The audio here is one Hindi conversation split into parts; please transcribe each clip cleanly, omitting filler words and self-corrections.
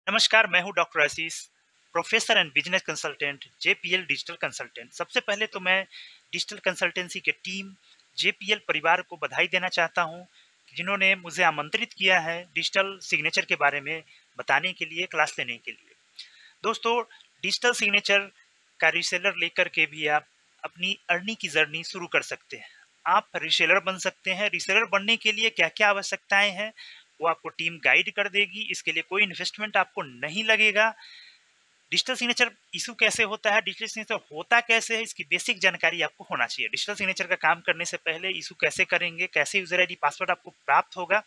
नमस्कार, मैं हूं doctor Ashish, professor and business consultant, JPL digital consultant. सबसे पहले तो मैं डिजिटल कंसल्टेंसी के टीम, जेपीएल परिवार को बधाई देना चाहता हूं, जिन्होंने मुझे आमंत्रित किया है डिजिटल सिग्नेचर के बारे में बताने के लिए, क्लास लेने के लिए। दोस्तों, डिजिटल सिग्नेचर का रीसेलर लेकर के भी आप अपनी अर्निंग की जर्नी शुरू कर सकते हैं। आप रीसेलर बन सकते हैं। रीसेलर बनने के लिए क्या क्या आवश्यकताएं हैं वो आपको टीम गाइड कर देगी। इसके लिए कोई इन्वेस्टमेंट आपको नहीं लगेगा। डिजिटल सिग्नेचर इशू कैसे होता है, डिजिटल सिग्नेचर होता कैसे है, इसकी बेसिक जानकारी आपको होना चाहिए। डिजिटल सिग्नेचर का काम करने से पहले इशू कैसे करेंगे, कैसे यूजर आईडी पासवर्ड आपको प्राप्त होगा,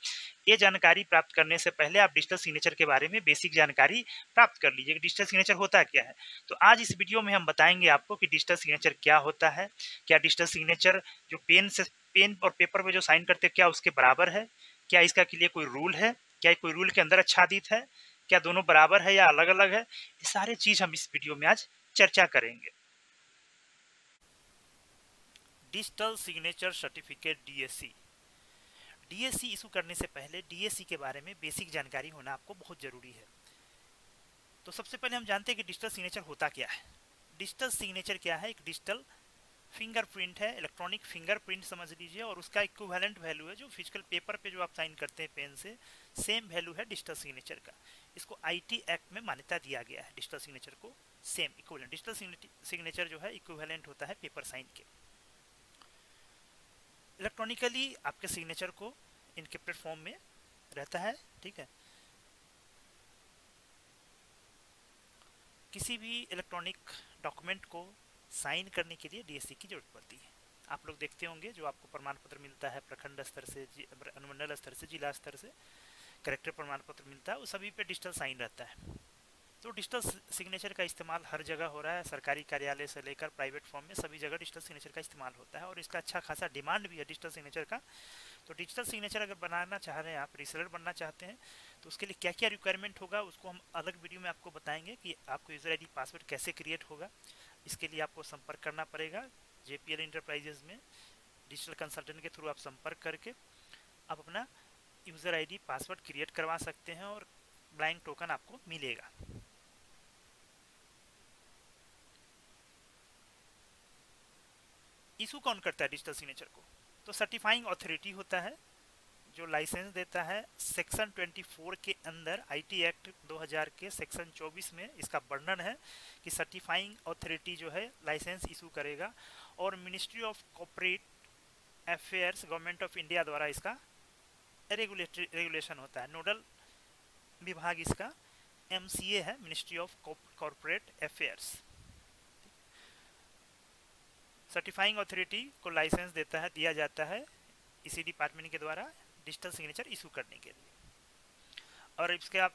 ये जानकारी प्राप्त करने से पहले आप डिजिटल सिग्नेचर के बारे में बेसिक जानकारी प्राप्त कर लीजिए कि डिजिटल सिग्नेचर होता क्या है। तो आज इस वीडियो में हम बताएंगे आपको कि डिजिटल सिग्नेचर क्या होता है, क्या डिजिटल सिग्नेचर जो पेन और पेपर में जो साइन करते हैं क्या उसके बराबर है, क्या इसका के लिए कोई रूल है, क्या कोई रूल के अंदर आच्छादित है, क्या दोनों बराबर है या अलग अलग है, ये सारे चीज हम इस वीडियो में आज चर्चा करेंगे। Digital signature certificate DSC. DSC issue करने से पहले डीएससी के बारे में बेसिक जानकारी होना आपको बहुत जरूरी है। तो सबसे पहले हम जानते हैं कि डिजिटल सिग्नेचर होता क्या है। डिजिटल सिग्नेचर क्या है? एक डिजिटल फिंगरप्रिंट है, इलेक्ट्रॉनिक फिंगरप्रिंट समझ लीजिए, और उसका इक्विवेलेंट वैल्यू है जो फिजिकल पेपर पे जो आप साइन करते हैं पेन से, सेम वैल्यू है डिजिटल सिग्नेचर का। इसको आईटी एक्ट में मान्यता दिया गया है डिजिटल सिग्नेचर को सेम इक्विवेलेंट। डिजिटल सिग्नेचर जो है इक्विवेलेंट होता है पेपर साइन के। इलेक्ट्रॉनिकली आपके सिग्नेचर को इनक्रिप्टेड फॉर्म में रहता है, ठीक है। किसी भी इलेक्ट्रॉनिक डॉक्यूमेंट को साइन करने के लिए डीएससी की जरूरत पड़ती है। आप लोग देखते होंगे जो आपको प्रमाण पत्र मिलता है प्रखंड स्तर से, अनुमंडल स्तर से, जिला स्तर से करेक्टर प्रमाण पत्र मिलता है, वो सभी पे डिजिटल साइन रहता है। तो डिजिटल सिग्नेचर का इस्तेमाल हर जगह हो रहा है, सरकारी कार्यालय से लेकर प्राइवेट फॉर्म में सभी जगह डिजिटल सिग्नेचर का इस्तेमाल होता है और इसका अच्छा खासा डिमांड भी है डिजिटल सिग्नेचर का। तो डिजिटल सिग्नेचर अगर बनाना चाह रहे हैं, आप रीसेलर बनना चाहते हैं, तो उसके लिए क्या क्या रिक्वायरमेंट होगा उसको हम अलग वीडियो में आपको बताएंगे कि आपको यूजर आईडी पासवर्ड कैसे क्रिएट होगा। इसके लिए आपको संपर्क करना पड़ेगा जेपीएल इंटरप्राइजेज में। डिजिटल कंसल्टेंट के थ्रू आप संपर्क करके आप अपना यूजर आईडी पासवर्ड क्रिएट करवा सकते हैं और ब्लैंक टोकन आपको मिलेगा। इशू कौन करता है डिजिटल सिग्नेचर को? तो सर्टिफाइंग अथॉरिटी होता है जो लाइसेंस देता है। सेक्शन 24 के अंदर आईटी एक्ट 2000 के सेक्शन 24 में इसका वर्णन है कि सर्टिफाइंग अथॉरिटी जो है लाइसेंस इशू करेगा और ministry of corporate affairs government of India द्वारा इसका रेगुलेशन होता है। नोडल विभाग इसका एमसीए है, ministry of corporate affairs. Certifying authority को लाइसेंस दिया जाता है इसी डिपार्टमेंट के द्वारा डिजिटल सिग्नेचर इशू करने के लिए। और इसके आप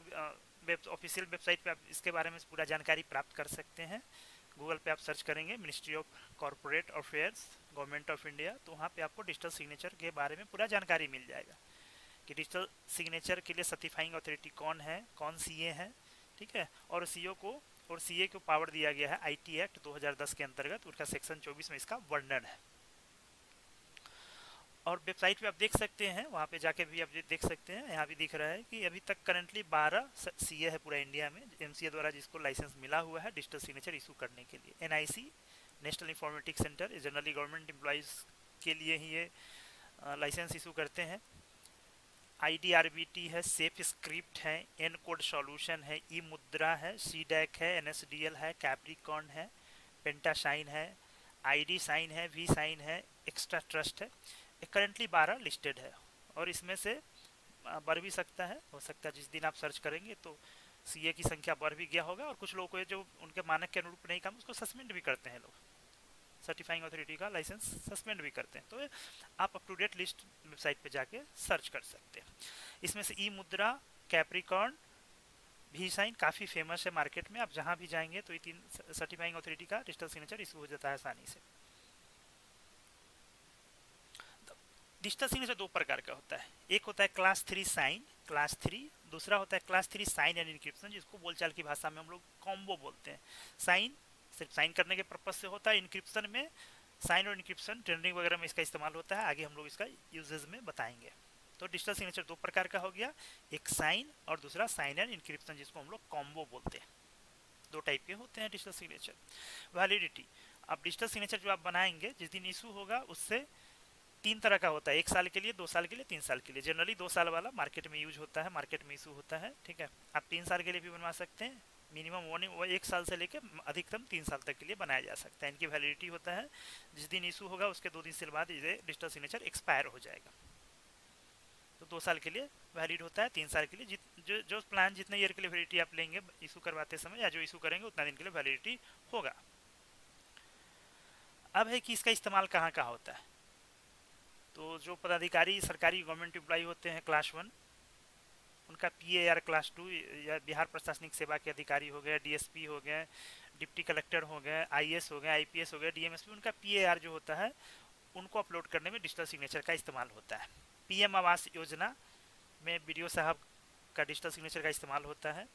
ऑफिशियल वेबसाइट पे आप इसके बारे में पूरा जानकारी प्राप्त कर सकते हैं। गूगल पे आप सर्च करेंगे ministry of corporate affairs government of India, तो वहाँ पे आपको डिजिटल सिग्नेचर के बारे में पूरा जानकारी मिल जाएगा कि डिजिटल सिग्नेचर के लिए सर्टिफाइंग अथॉरिटी कौन है, कौन सीए है, ठीक है। और सीए को पावर दिया गया है आईटी एक्ट 2010 के अंतर्गत, उसका सेक्शन 24 में इसका वर्णन है। और वेबसाइट पे आप देख सकते हैं, वहाँ पे जाके भी आप देख सकते हैं, यहाँ भी दिख रहा है कि अभी तक करंटली 12 सीए है पूरा इंडिया में एमसीए द्वारा जिसको लाइसेंस मिला हुआ है डिजिटल सिग्नेचर इशू करने के लिए। NIC national informatics centre generally government employees के लिए ही ये लाइसेंस इशू करते हैं। IDRBT है, सेफ स्क्रिप्ट है, एन कोड सॉल्यूशन है, ई मुद्रा है, सीडैक है, NSDL है, कैप्रिकॉन है, पेंटासाइन है, ID साइन है, वी साइन है, एक्स्ट्रा ट्रस्ट है। करंटली 12 लिस्टेड है और इसमें से बढ़ भी सकता है, हो सकता है जिस दिन आप सर्च करेंगे तो सीए की संख्या बढ़ भी गया होगा और कुछ लोगों को जो उनके मानक के अनुरूप नहीं काम उसको सस्पेंड भी करते हैं लोग, सर्टिफाइंग अथॉरिटी का लाइसेंस सस्पेंड भी करते हैं। तो आप up to date list website पे जाके सर्च कर सकते हैं। इसमें से ई मुद्रा, कैप्रिकॉन, वी साइन काफ़ी फेमस है मार्केट में। आप जहाँ भी जाएंगे तो ये 3 सर्टिफाइंग अथॉरिटी का डिजिटल सिग्नेचर इशू हो जाता है आसानी से। डिजिटल सिग्नेचर 2 प्रकार का होता है। एक होता है क्लास 3 साइन, क्लास 3, दूसरा होता है क्लास 3 साइन एंड इनक्रिप्शन, जिसको बोलचाल की भाषा में हम लोग कॉम्बो बोलते हैं। साइन सिर्फ साइन करने के पर्पज से होता है, इनक्रिप्शन में साइन और इनक्रिप्शन ट्रेंडिंग वगैरह में इसका इस्तेमाल होता है। आगे हम लोग इसका यूजेज में बताएंगे। तो डिजिटल सिग्नेचर दो प्रकार का हो गया, एक साइन और दूसरा साइन एंड इंक्रिप्शन, जिसको हम लोग कॉम्बो बोलते हैं। दो टाइप के होते हैं डिजिटल सिग्नेचर। वैलिडिटी, अब डिजिटल सिग्नेचर जो आप बनाएंगे जिस दिन इशू होगा उससे तीन तरह का होता है, 1 साल के लिए, 2 साल के लिए, 3 साल के लिए। जनरली 2 साल वाला मार्केट में यूज होता है, मार्केट में इशू होता है, ठीक है। आप 3 साल के लिए भी बनवा सकते हैं, मिनिमम 1 साल से लेकर अधिकतम 3 साल तक के लिए बनाया जा सकता है। इनकी वैलिडिटी होता है जिस दिन इशू होगा उसके 2 दिन से बाद ये डिजिटल सिग्नेचर एक्सपायर हो जाएगा। तो 2 साल के लिए वैलिड होता है, 3 साल के लिए जो प्लान जितने ईयर के लिए वैलिडिटी आप लेंगे इशू करवाते समय या जो इशू करेंगे उतना दिन के लिए वैलिडिटी होगा। अब है कि इसका इस्तेमाल कहाँ कहाँ होता है। तो जो पदाधिकारी सरकारी गवर्नमेंट एम्प्लॉय होते हैं क्लास 1, उनका PAR क्लास 2 या बिहार प्रशासनिक सेवा के अधिकारी हो गए, DSP हो गए, डिप्टी कलेक्टर हो गए, IAS हो गए, IPS हो गए, DMSP, उनका PAR जो होता है उनको अपलोड करने में डिजिटल सिग्नेचर का इस्तेमाल होता है। PM आवास योजना में BDO साहब का डिजिटल सिग्नेचर का इस्तेमाल होता है,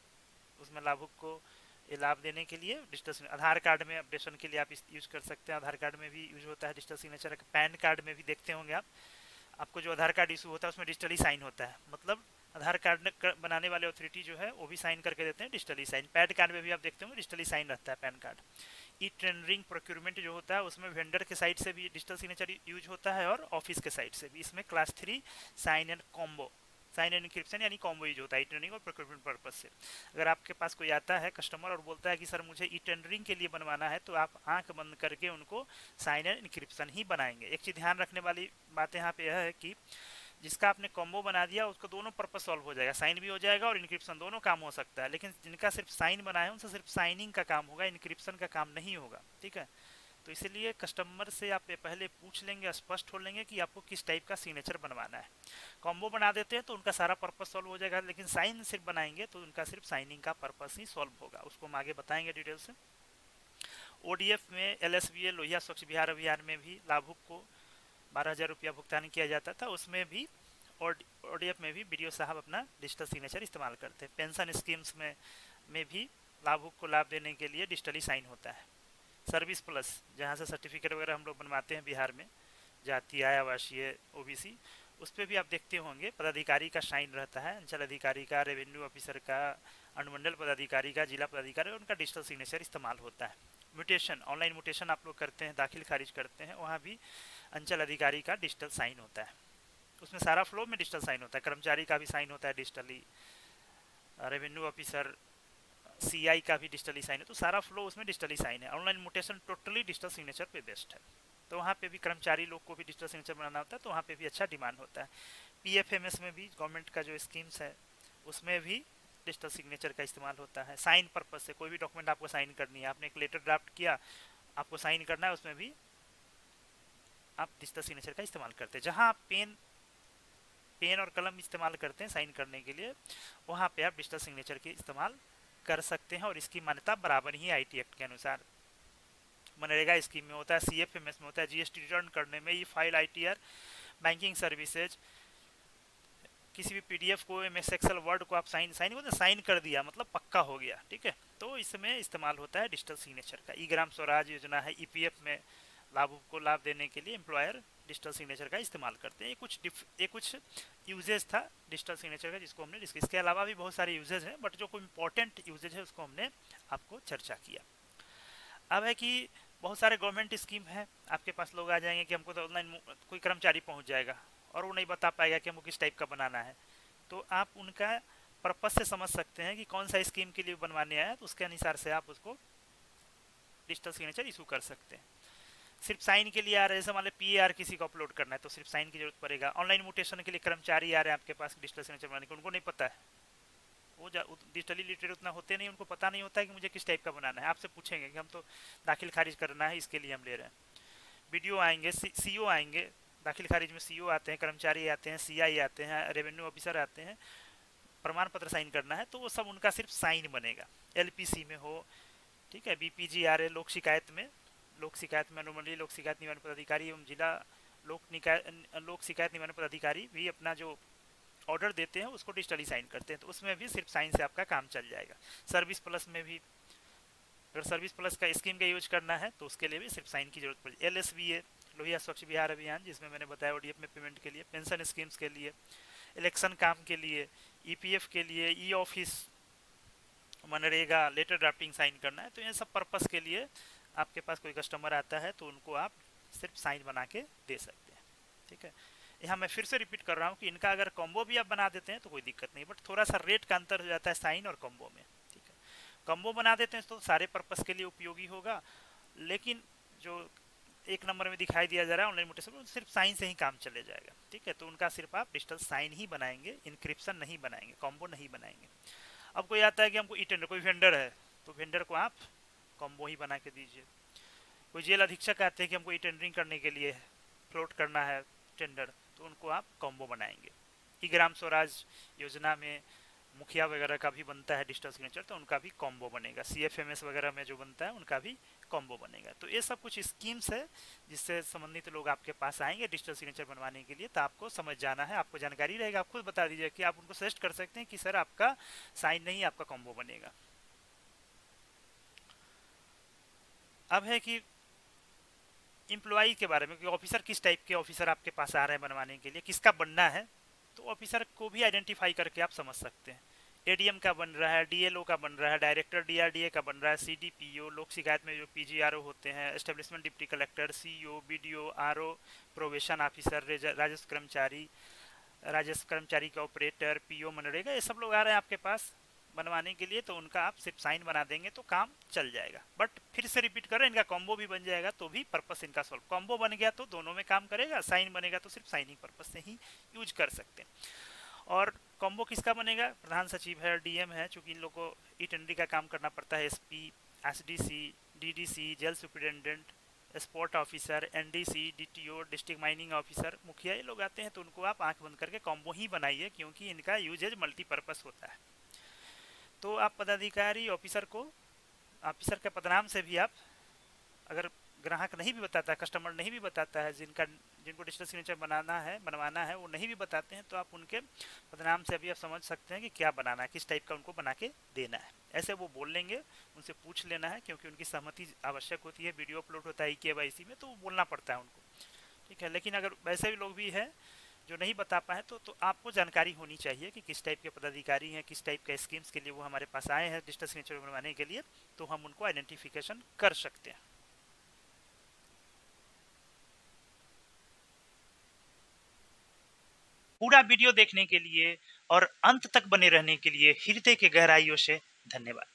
उसमें लाभुक को ये लाभ देने के लिए डिजिटल। आधार कार्ड में अपडेशन के लिए आप यूज कर सकते हैं, आधार कार्ड में भी यूज होता है डिजिटल सिग्नेचर। पैन कार्ड में भी देखते होंगे आप, आपको जो आधार कार्ड इशू होता है उसमें डिजिटली साइन होता है, मतलब आधार कार्ड बनाने वाले अथॉरिटी जो है वो भी साइन करके देते हैं डिजिटली साइन। पैन कार्ड में भी आप देखते होंगे डिजिटली साइन रहता है pan card. E tendering procurement जो होता है उसमें वेंडर के साइड से भी डिजिटल सिग्नेचर यूज होता है और ऑफिस के साइड से भी। इसमें class 3 sign and combo, sign and encryption यानी कॉम्बो यूज होता है ई टेंडरिंग और प्रोक्यूरमेंट पर्पज से। अगर आपके पास कोई आता है कस्टमर और बोलता है कि सर मुझे ई टेंडरिंग के लिए बनवाना है, तो आप आंख बंद करके उनको साइन एंड इंक्रिप्शन ही बनाएंगे। एक चीज़ ध्यान रखने वाली बात यहाँ पे यह है कि जिसका आपने कॉम्बो बना दिया उसको दोनों पर्पज सॉल्व हो जाएगा, साइन भी हो जाएगा और इंक्रिप्शन, दोनों काम हो सकता है। लेकिन जिनका सिर्फ साइन बना है उनसे सिर्फ साइनिंग का काम होगा, इंक्रिप्शन का काम नहीं होगा, ठीक है। तो इसलिए कस्टमर से आप पहले पूछ लेंगे, स्पष्ट हो लेंगे कि आपको किस टाइप का सिग्नेचर बनवाना है। कॉम्बो बना देते हैं तो उनका सारा पर्पस सॉल्व हो जाएगा, लेकिन साइन सिर्फ बनाएंगे तो उनका सिर्फ साइनिंग का पर्पस ही सॉल्व होगा। उसको हम आगे बताएंगे डिटेल से। ODF में LSBA लोहिया स्वच्छ बिहार अभियान में भी लाभुक को 12,000 रुपया भुगतान किया जाता था, उसमें भी ODF में भी BDO साहब अपना डिजिटल सिग्नेचर इस्तेमाल करते हैं। पेंशन स्कीम्स में भी लाभुक को लाभ देने के लिए डिजिटली साइन होता है। सर्विस प्लस जहाँ से सर्टिफिकेट वगैरह हम लोग बनवाते हैं बिहार में, जाति आय आवासीय OBC, उस पर भी आप देखते होंगे पदाधिकारी का साइन रहता है, अंचल अधिकारी का, रेवेन्यू ऑफिसर का, अनुमंडल पदाधिकारी का, जिला पदाधिकारी, उनका डिजिटल सिग्नेचर इस्तेमाल होता है। म्यूटेशन, ऑनलाइन म्यूटेशन आप लोग करते हैं, दाखिल खारिज करते हैं, वहाँ भी अंचल अधिकारी का डिजिटल साइन होता है। उसमें सारा फ्लो में डिजिटल साइन होता है, कर्मचारी का भी साइन होता है डिजिटली, रेवेन्यू ऑफिसर CI का भी डिजिटली साइन है, तो सारा फ्लो उसमें डिजिटली साइन है। Online mutation totally digital signature पे बेस्ड है, तो वहाँ पे भी कर्मचारी लोग को भी डिजिटल सिग्नेचर बनाना होता है, तो वहाँ पे भी अच्छा डिमांड होता है। PFMS में भी गवर्नमेंट का जो स्कीम्स है उसमें भी डिजिटल सिग्नेचर का इस्तेमाल होता है। साइन पर्पज से कोई भी डॉक्यूमेंट आपको साइन करनी है, आपने एक लेटर ड्राफ्ट किया, आपको साइन करना है, उसमें भी आप डिजिटल सिग्नेचर का इस्तेमाल करते हैं। जहाँ आप पेन और कलम इस्तेमाल करते हैं साइन करने के लिए, वहाँ पे आप डिजिटल सिग्नेचर के इस्तेमाल कर सकते हैं, और इसकी मान्यता बराबर ही IT एक्ट के अनुसार मनरेगा स्कीम में होता है, CFMS में होता है, GST रिटर्न करने में, ई फाइल, ITR, बैंकिंग सर्विसेज, किसी भी PDF को, MS एक्सेल वर्ड को आप साइन कर दिया मतलब पक्का हो गया, ठीक है। तो इसमें इस्तेमाल होता है डिजिटल सिग्नेचर का। ग्राम स्वराज योजना है, EPF में लाभुक को लाभ देने के लिए एम्प्लॉयर डिजिटल सिग्नेचर का इस्तेमाल करते हैं। ये कुछ यूजेज था डिजिटल सिग्नेचर का जिसको हमने डिस्कस। इसके अलावा भी बहुत सारे यूजेज हैं, बट जो कोई इंपॉर्टेंट यूजेज है उसको हमने आपको चर्चा किया। अब है कि बहुत सारे गवर्नमेंट स्कीम है, आपके पास लोग आ जाएंगे कि हमको तो ऑनलाइन कोई कर्मचारी पहुंच जाएगा और वो नहीं बता पाएगा कि हमको किस टाइप का बनाना है, तो आप उनका पर्पज से समझ सकते हैं कि कौन सा स्कीम के लिए बनवाने आया, तो उसके अनुसार से आप उसको डिजिटल सिग्नेचर इशू कर सकते हैं। सिर्फ साइन के लिए आ रहे हैं, जैसे मान लीजिए PAR किसी को अपलोड करना है तो सिर्फ साइन की जरूरत पड़ेगा। ऑनलाइन म्यूटेशन के लिए कर्मचारी आ रहे हैं आपके पास डिजिटल सिग्नेचर बनाने के, उनको नहीं पता है, वो डिजिटली लिटरेट उतना होते नहीं, उनको पता नहीं होता है कि मुझे किस टाइप का बनाना है। आपसे पूछेंगे कि हम तो दाखिल खारिज करना है, इसके लिए हम ले रहे हैं। BDO आएंगे, CO आएंगे, दाखिल खारिज में CO आते हैं, कर्मचारी आते हैं, CI आते हैं, रेवेन्यू ऑफिसर आते हैं, प्रमाण पत्र साइन करना है, तो वो सब उनका सिर्फ साइन बनेगा। LPC में हो, ठीक है, BPG आ रहे, लोक शिकायत में अनुमंडलीय लोक शिकायत निवारण पदाधिकारी एवं जिला लोक शिकायत निवारण पदाधिकारी भी अपना जो ऑर्डर देते हैं उसको डिजिटली साइन करते हैं, तो उसमें भी सिर्फ साइन से आपका काम चल जाएगा। सर्विस प्लस में भी अगर सर्विस प्लस का स्कीम का यूज करना है तो उसके लिए भी सिर्फ साइन की जरूरत पड़ेगी। LSBA लोहिया स्वच्छ बिहार अभियान, जिसमें मैंने बताया ODF में पेमेंट के लिए, पेंशन स्कीम्स के लिए, इलेक्शन काम के लिए, ईपीएफ के लिए, e office, MNREGA, letter drafting sign करना है, तो ये सब पर्पस के लिए आपके पास कोई कस्टमर आता है तो उनको आप सिर्फ साइन बना के दे सकते हैं। ठीक है, यहाँ मैं फिर से रिपीट कर रहा हूँ कि इनका अगर कॉम्बो भी आप बना देते हैं तो कोई दिक्कत नहीं, बट थोड़ा सा रेट का अंतर हो जाता है साइन और कॉम्बो में। ठीक है, कॉम्बो बना देते हैं तो सारे पर्पस के लिए उपयोगी होगा, लेकिन जो एक नंबर में दिखाई दिया जा रहा है ऑनलाइन मोटेशन, सिर्फ साइन से ही काम चले जाएगा। ठीक है, तो उनका सिर्फ आप डिजिटल साइन ही बनाएंगे, इंक्रिप्शन नहीं बनाएंगे, कॉम्बो नहीं बनाएंगे। अब कोई आता है कि हमको ई टेंडर, कोई वेंडर है तो वेंडर को आप कॉम्बो ही बना के दीजिए। कोई जेल अधीक्षक आते हैं कि हमको ई टेंडरिंग करने के लिए फ्लोट करना है टेंडर, तो उनको आप कॉम्बो बनाएंगे। ई ग्राम स्वराज योजना में मुखिया वगैरह का भी बनता है डिजिटल सिग्नेचर, तो उनका भी कॉम्बो बनेगा। सीएफएमएस वगैरह में जो बनता है उनका भी कॉम्बो बनेगा। तो ये सब कुछ स्कीम्स है जिससे संबंधित लोग आपके पास आएंगे डिजिटल सिग्नेचर बनवाने के लिए, तो आपको समझ जाना है, आपको जानकारी रहेगा, आप खुद बता दीजिए कि आप उनको सजेस्ट कर सकते हैं कि सर आपका साइन नहीं, आपका कॉम्बो बनेगा। अब है कि एम्प्लॉई के बारे में कि ऑफिसर किस टाइप के ऑफिसर आपके पास आ रहे हैं बनवाने के लिए, किसका बनना है, तो ऑफिसर को भी आइडेंटिफाई करके आप समझ सकते हैं। एडीएम का बन रहा है, डीएलओ का बन रहा है, डायरेक्टर डीआरडीए का बन रहा है, सीडीपीओ, लोक शिकायत में जो पीजीआरओ होते हैं, establishment deputy collector, CEO, BDO, RO, probation officer, राजस्व कर्मचारी का ऑपरेटर, पीओ, मनरेगा, ये सब लोग आ रहे हैं आपके पास बनवाने के लिए, तो उनका आप सिर्फ साइन बना देंगे तो काम चल जाएगा। बट फिर से रिपीट करें, इनका कॉम्बो भी बन जाएगा तो भी पर्पस इनका सॉल्व। कॉम्बो बन गया तो दोनों में काम करेगा, साइन बनेगा तो सिर्फ साइनिंग पर्पस से ही यूज कर सकते हैं। और कॉम्बो किसका बनेगा, प्रधान सचिव है, डीएम है, चूंकि इन लोग को ई टेंडरिंग का काम करना पड़ता है, SP, SDC, DDC, jail superintendent, sport officer, NDC, DTO, district mining officer, मुखिया, ये लोग आते हैं, तो उनको आप आंख बंद करके कॉम्बो ही बनाइए, क्योंकि इनका यूजेज मल्टीपर्पस होता है। तो आप पदाधिकारी ऑफिसर को, ऑफिसर के पदनाम से भी आप, अगर ग्राहक नहीं भी बताता है, कस्टमर नहीं भी बताता है, जिनको डिजिटल सिग्नेचर बनवाना है वो नहीं भी बताते हैं, तो आप उनके पदनाम से भी आप समझ सकते हैं कि क्या बनाना है, किस टाइप का उनको बना के देना है। ऐसे वो बोल लेंगे, उनसे पूछ लेना है, क्योंकि उनकी सहमति आवश्यक होती है। वीडियो अपलोड होता है केवाईसी में, तो वो बोलना पड़ता है उनको। ठीक है, लेकिन अगर वैसे भी लोग भी हैं जो नहीं बता पाए, तो आपको जानकारी होनी चाहिए कि किस टाइप के पदाधिकारी हैं, किस टाइप के स्कीम्स के लिए वो हमारे पास आए हैं डिजिटल सिग्नेचर बनवाने के लिए, तो हम उनको आइडेंटिफिकेशन कर सकते हैं। पूरा वीडियो देखने के लिए और अंत तक बने रहने के लिए हृदय के गहराइयों से धन्यवाद।